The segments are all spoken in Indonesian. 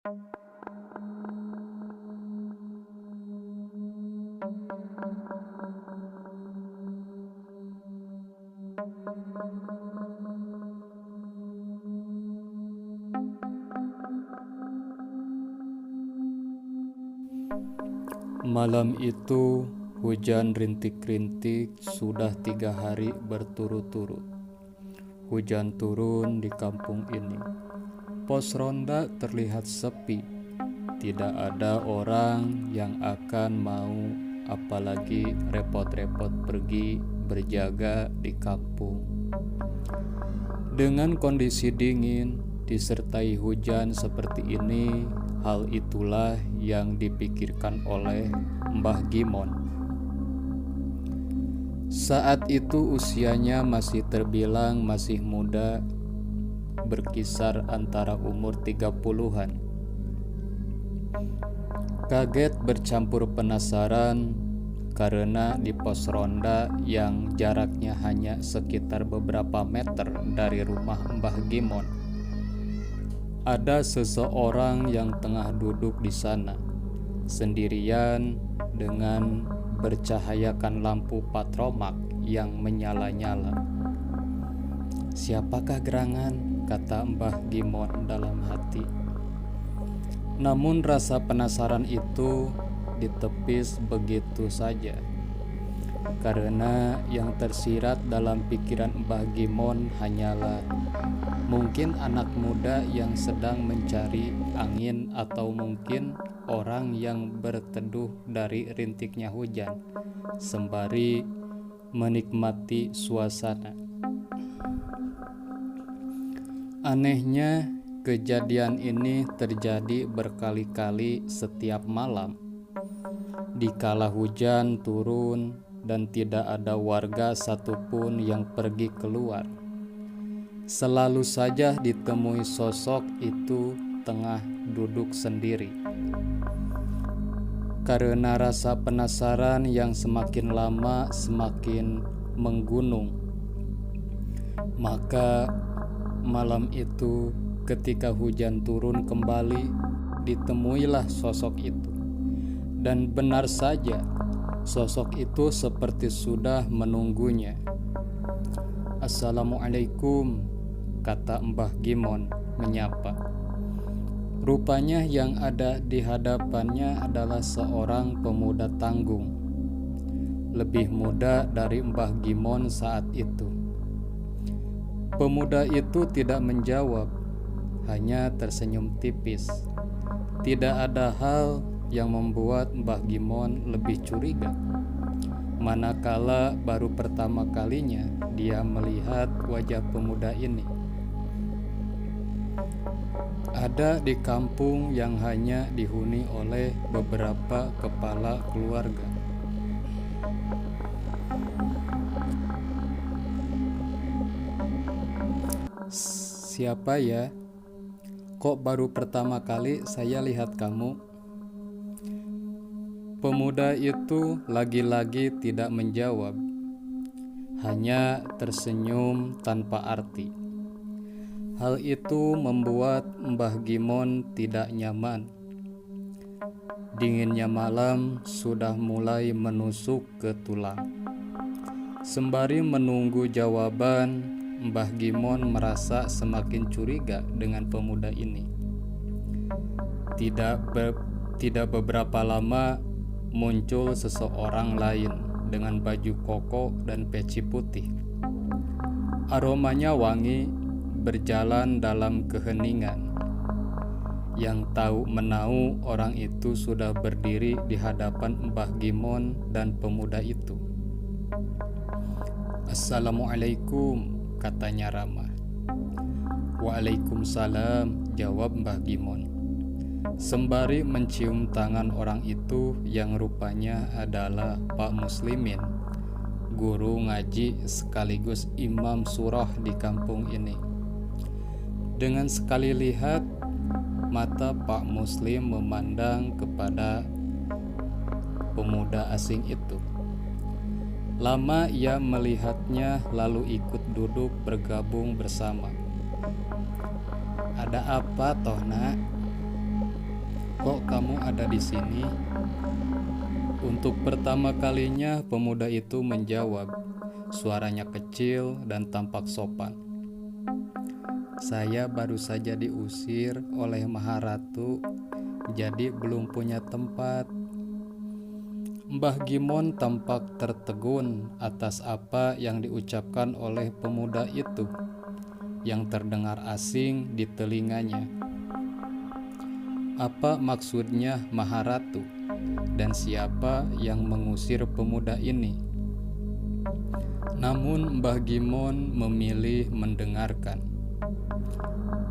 Malam itu hujan rintik-rintik sudah 3 hari berturut-turut. Hujan turun di kampung ini. Pos ronda terlihat sepi. Tidak ada orang yang akan mau, apalagi repot-repot pergi berjaga di kampung. Dengan kondisi dingin disertai hujan seperti ini, hal itulah yang dipikirkan oleh Mbah Gimon. Saat itu usianya masih terbilang masih muda, berkisar antara umur 30-an. Kaget bercampur penasaran karena di pos ronda yang jaraknya hanya sekitar beberapa meter dari rumah Mbah Gimon, ada seseorang yang tengah duduk di sana, sendirian dengan bercahayakan lampu patromak yang menyala-nyala. "Siapakah gerangan?" kata Mbah Gimon dalam hati. Namun rasa penasaran itu ditepis begitu saja, karena yang tersirat dalam pikiran Mbah Gimon hanyalah mungkin anak muda yang sedang mencari angin, atau mungkin orang yang berteduh dari rintiknya hujan sembari menikmati suasana. Anehnya, kejadian ini terjadi berkali-kali setiap malam. Dikala hujan turun dan tidak ada warga satupun yang pergi keluar, selalu saja ditemui sosok itu tengah duduk sendiri. Karena rasa penasaran yang semakin lama semakin menggunung, maka malam itu ketika hujan turun kembali, ditemuilah sosok itu. Dan benar saja, sosok itu seperti sudah menunggunya. "Assalamualaikum," kata Mbah Gimon menyapa. Rupanya yang ada di hadapannya adalah seorang pemuda tanggung, lebih muda dari Mbah Gimon saat itu. Pemuda itu tidak menjawab, hanya tersenyum tipis. Tidak ada hal yang membuat Mbah Gimon lebih curiga, manakala baru pertama kalinya dia melihat wajah pemuda ini. Ada di kampung yang hanya dihuni oleh beberapa kepala keluarga. "Siapa ya? Kok baru pertama kali saya lihat kamu?" Pemuda itu lagi-lagi tidak menjawab, hanya tersenyum tanpa arti. Hal itu membuat Mbah Gimon tidak nyaman. Dinginnya malam sudah mulai menusuk ke tulang. Sembari menunggu jawaban, Mbah Gimon merasa semakin curiga dengan pemuda ini. Tidak beberapa lama muncul seseorang lain dengan baju koko dan peci putih. Aromanya wangi, berjalan dalam keheningan. Yang tahu menau orang itu sudah berdiri di hadapan Mbah Gimon dan pemuda itu. "Assalamualaikum," katanya ramah. "Waalaikumsalam," jawab Mbah Gimon, sembari mencium tangan orang itu yang rupanya adalah Pak Muslimin, guru ngaji sekaligus imam surah di kampung ini. Dengan sekali lihat, mata Pak Muslim memandang kepada pemuda asing itu. Lama ia melihatnya, lalu ikut duduk bergabung bersama. "Ada apa toh, Nak?" Kok kamu ada di sini? Untuk pertama kalinya pemuda itu menjawab. Suaranya kecil dan tampak sopan. Saya baru saja diusir oleh Maharatu, jadi belum punya tempat. Mbah Gimon tampak tertegun atas apa yang diucapkan oleh pemuda itu, yang terdengar asing di telinganya. Apa maksudnya Maharatu, dan siapa yang mengusir pemuda ini? Namun Mbah Gimon memilih mendengarkan.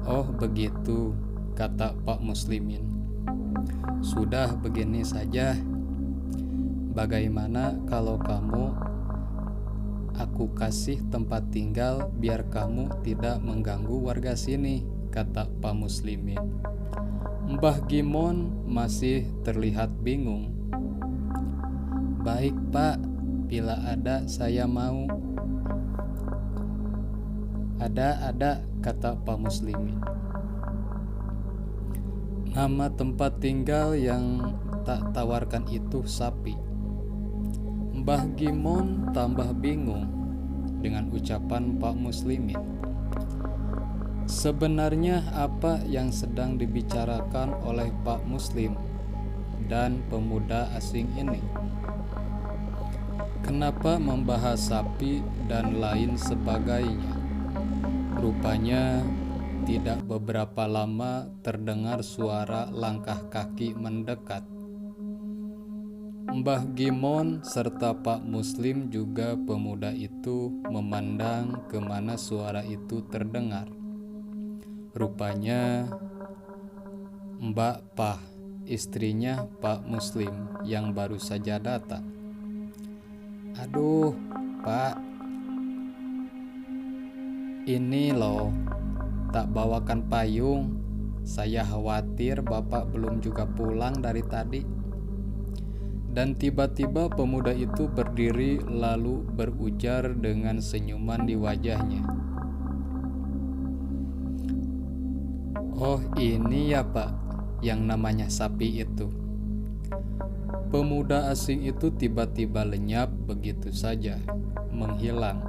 Oh begitu, kata Pak Muslimin. Sudah begini saja. Bagaimana kalau aku kasih tempat tinggal biar kamu tidak mengganggu warga sini, kata Pak Muslimin. Mbah Gimon masih terlihat bingung. Baik Pak, bila ada saya mau. Ada, kata Pak Muslimin. Nama tempat tinggal yang tak tawarkan itu Sapi. Mbah Gimon tambah bingung dengan ucapan Pak Muslimin. Sebenarnya apa yang sedang dibicarakan oleh Pak Muslim dan pemuda asing ini? Kenapa membahas sapi dan lain sebagainya? Rupanya tidak beberapa lama terdengar suara langkah kaki mendekat. Mbah Gimon serta Pak Muslim juga pemuda itu memandang kemana suara itu terdengar. Rupanya Mbak Pah, istrinya Pak Muslim yang baru saja datang. Aduh, Pak, ini loh, tak bawakan payung. Saya khawatir Bapak belum juga pulang dari tadi. Dan tiba-tiba pemuda itu berdiri lalu berujar dengan senyuman di wajahnya. Oh ini ya Pak, yang namanya Sapi itu. Pemuda asing itu tiba-tiba lenyap begitu saja, menghilang.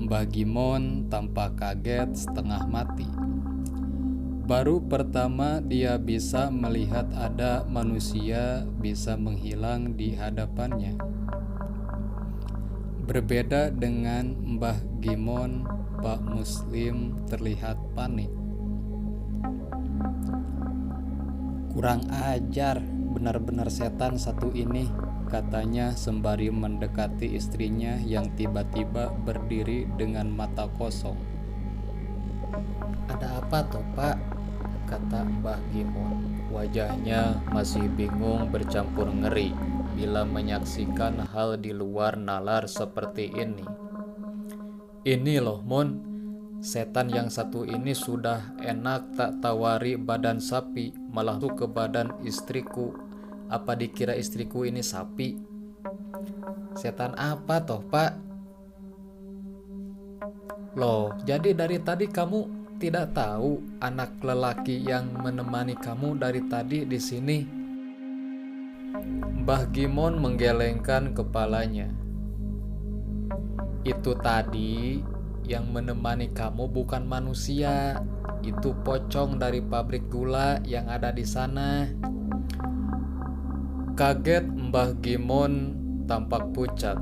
Mbah Gimon tampak kaget setengah mati. Baru pertama dia bisa melihat ada manusia bisa menghilang di hadapannya. Berbeda dengan Mbah Gimon, Pak Muslim terlihat panik. Kurang ajar, benar-benar setan satu ini, katanya sembari mendekati istrinya yang tiba-tiba berdiri dengan mata kosong. Ada apa toh Pak? Kata Mbah Gimon. Wajahnya masih bingung bercampur ngeri bila menyaksikan hal di luar nalar seperti ini. Ini loh Mon, setan yang satu ini sudah enak tak tawari badan sapi, malah tuh ke badan istriku. Apa dikira istriku ini sapi? Setan apa toh Pak? Loh, jadi dari tadi kamu tidak tahu anak lelaki yang menemani kamu dari tadi di sini? Mbah Gimon menggelengkan kepalanya. Itu tadi yang menemani kamu bukan manusia, itu pocong dari pabrik gula yang ada di sana. Kaget Mbah Gimon tampak pucat.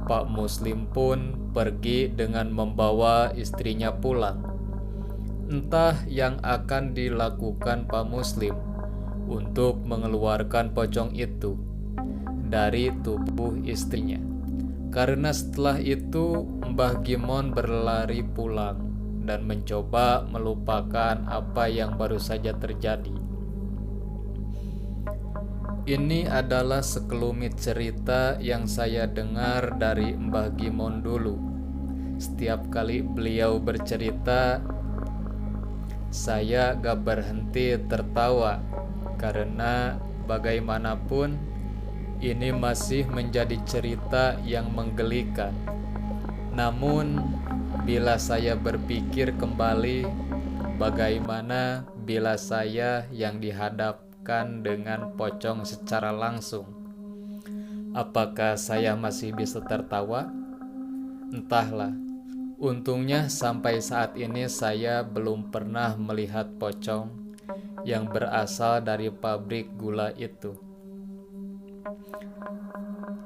Pak Muslim pun pergi dengan membawa istrinya pulang. Entah yang akan dilakukan Pak Muslim untuk mengeluarkan pocong itu dari tubuh istrinya. Karena setelah itu Mbah Gimon berlari pulang dan mencoba melupakan apa yang baru saja terjadi. Ini adalah sekelumit cerita yang saya dengar dari Mbah Gimon dulu. Setiap kali beliau bercerita, saya gak berhenti tertawa karena bagaimanapun ini masih menjadi cerita yang menggelikan. Namun bila saya berpikir kembali, bagaimana bila saya yang dihadapkan makan dengan pocong secara langsung. Apakah saya masih bisa tertawa? Entahlah. Untungnya sampai saat ini saya belum pernah melihat pocong yang berasal dari pabrik gula itu.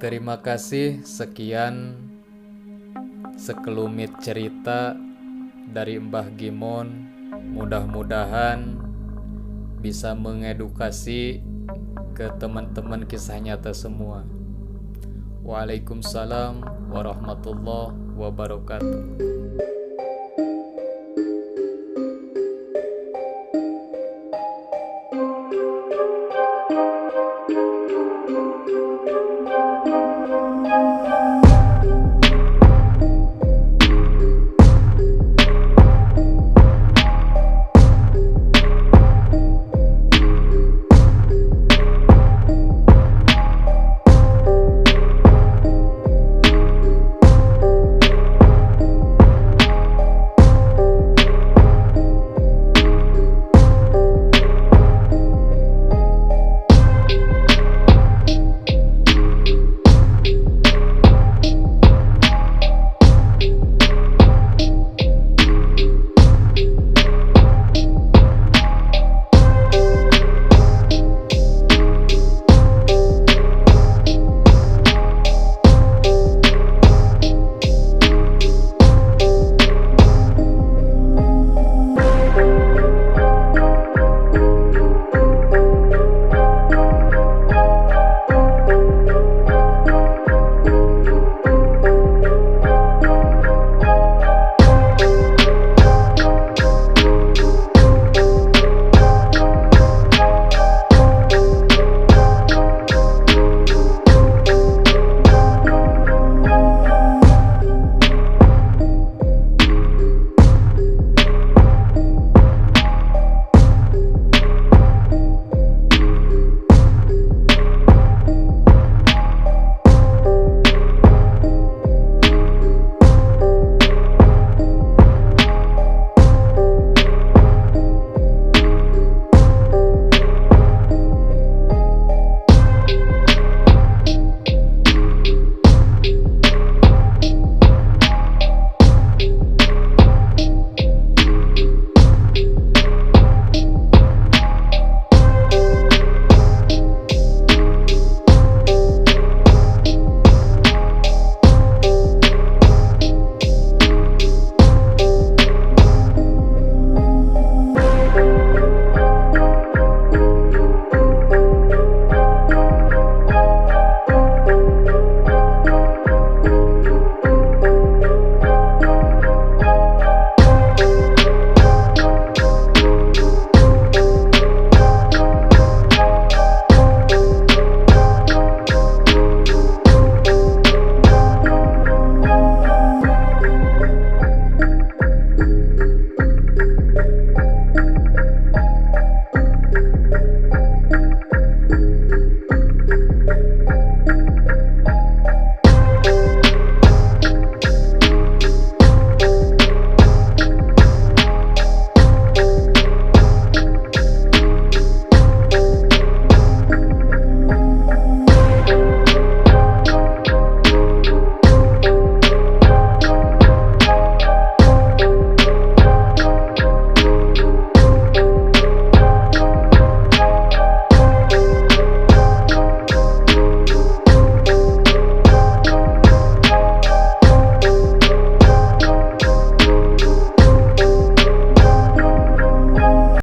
Terima kasih, sekian sekelumit cerita dari Mbah Gimon. Mudah-mudahan bisa mengedukasi ke teman-teman kisah nyata semua. Waalaikumsalam warahmatullahi wabarakatuh.